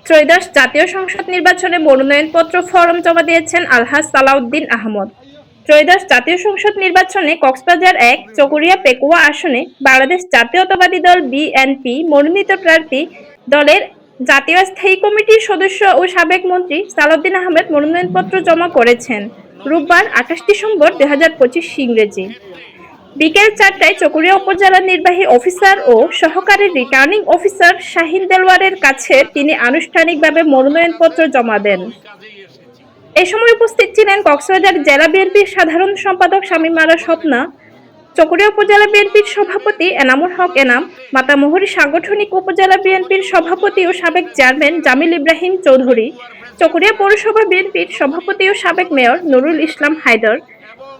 ত্রয়োদশ জাতীয় সংসদ নির্বাচনে মনোনয়নপত্র ফরম জমা দিয়েছেন আলহাজ সালাউদ্দিন আহমদ। ত্রয়োদশ জাতীয় সংসদ নির্বাচনে কক্সবাজার-১ চকরিয়া পেকুয়া আসনে বাংলাদেশ জাতীয়তাবাদী দল বিএনপি মনোনীত প্রার্থী দলের জাতীয় স্থায়ী কমিটির সদস্য ও সাবেক মন্ত্রী সালাউদ্দিন আহমেদ মনোনয়নপত্র জমা করেছেন রোববার ২৮ ডিসেম্বর ২০২৫ ইংরেজি বিকেল ৪টায় চকরিয়া উপজেলা নির্বাহী অফিসার ও সহকারী রিটার্নিং অফিসার শাহিন দেলোয়ারের কাছে তিনি আনুষ্ঠানিকভাবে মনোনয়নপত্র জমা দেন। এ সময় উপস্থিত ছিলেন কক্সবাজার জেলা বিএনপির সাধারণ সম্পাদক শামীম আরা স্বপ্না, চকরিয়া উপজেলা বিএনপির সভাপতি এনামুল হক এনাম, মাতামুহুরী সাংগঠনিক উপজেলা বিএনপির সভাপতি ও সাবেক চেয়ারম্যান জামিল ইব্রাহিম চৌধুরী, চকরিয়া পৌরসভা বিএনপির সভাপতি ও সাবেক মেয়র নুরুল ইসলাম হায়দর,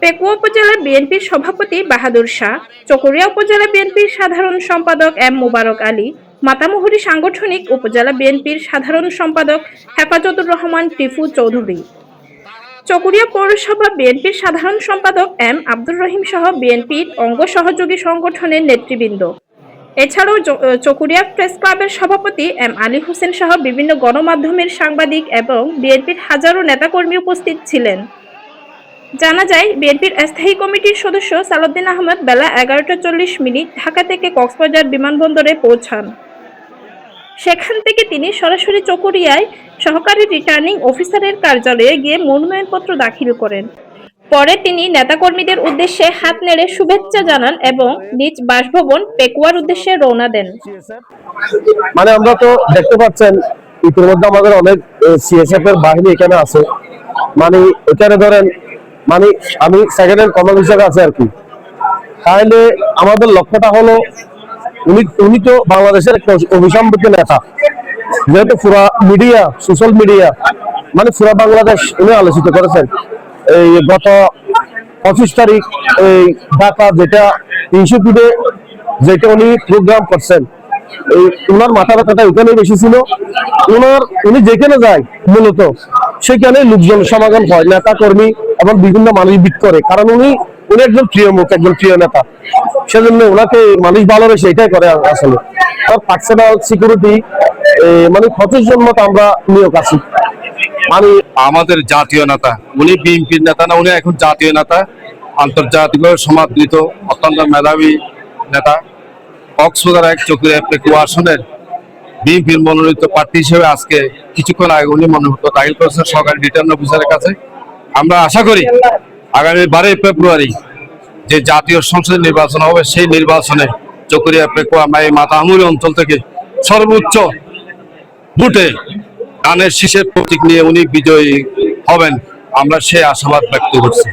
পেকুয়া উপজেলা বিএনপির সভাপতি বাহাদুর শাহ, চকরিয়া উপজেলা বিএনপির সাধারণ সম্পাদক এম মোবারক আলী, মাতামুহুরী সাংগঠনিক উপজেলা বিএনপির সাধারণ সম্পাদক হেফাজতুর রহমান টিপু চৌধুরী, চকরিয়া পৌরসভা বিএনপির সাধারণ সম্পাদক এম আব্দুর রহিম সহ বিএনপির অঙ্গ সহযোগী সংগঠনের নেতৃবৃন্দ। এছাড়াও চকরিয়া প্রেস ক্লাবের সভাপতি এম আলী হোসেন সহ বিভিন্ন গণমাধ্যমের সাংবাদিক এবং বিএনপির হাজারো নেতাকর্মী উপস্থিত ছিলেন। জানা যায়, বিএনপির স্থায়ী কমিটির সদস্য সালাউদ্দিন আহমেদ বেলা ১১টা ৪০ ঢাকা থেকে কক্সবাজার বিমানবন্দরে পৌঁছান। সেখান থেকে তিনি সরাসরি চকরিয়ায় সহকারী রিটার্নিং অফিসারের কার্যালয়ে গিয়ে মনোনয়নপত্র দাখিল করেন। পরে তিনি নেতাকর্মীদের উদ্দেশ্যে হাত নেড়ে শুভেচ্ছা জানান এবং নিজ বাসভবন পেকুয়ার উদ্দেশ্যে রওনা দেন। মানে আমরা তো দেখতে পাচ্ছেন ইতিমধ্যে আমাদের অনেক সিএসএফ এর বাহিনী এখানে আছে। মানে এখানে ধরেন মানে আমি সেকেন্ড হ্যান্ড কমান্ড হিসেবে আছে আর কি। তাহলে আমাদের লক্ষ্যটা হলো উনি তো বাংলাদেশের একটা অভিসম্বিত নেতা, যেহেতু পুরা মিডিয়া সোশ্যাল মিডিয়া মানে পুরা বাংলাদেশ উনি আলোচিত করেছেন। এই গত 25 তারিখ এই ঢাকা যেটা 300 ফিটে যেটা উনি প্রোগ্রাম করছেন, এই ওনার মাথা ব্যথাটা ওখানে বেশি ছিল। উনি যেখানে যায় মূলত সেখানে লোকজন সমাগম হয়, নেতা কর্মী এবং বিভিন্ন মানুষ ভিড় করে, কারণ উনি একজন প্রিয় মুখ, একজন প্রিয় নেতা। সেজন্য ওনাকে মানুষ ভালোবেসে এটাই করে। আসলে পার্সোনাল সিকিউরিটি মানে 25 জন মতো আমরা নিয়োগ আছি। মানে আমাদের জাতীয় নেতা, উনি বিএনপির নেতা না, উনি এখন জাতীয় নেতা, আন্তর্জাতিক সমাদৃত অত্যন্ত মেধাবী নেতা। কক্সবাজার-১ চকরিয়া পেকুয়া আসনের বিএনপির মনোনীত প্রার্থী হিসেবে আজকে কিছুক্ষণ আগে উনি মনোনয়নপত্র দাখিল করেছেন সরকারি রিটার্নিং অফিসারের কাছে। আমরা আশা করি আগামী 12 ফেব্রুয়ারি যে জাতীয় সংসদ নির্বাচন হবে, সেই নির্বাচনে চকরিয়া পেকুয়া মাতামুহুরী অঞ্চল থেকে সর্বোচ্চ ভোটে ধানের শীষের প্রতীক নিয়ে উনি বিজয়ী হবেন, আমরা সেই আশাবাদ ব্যক্ত করছি।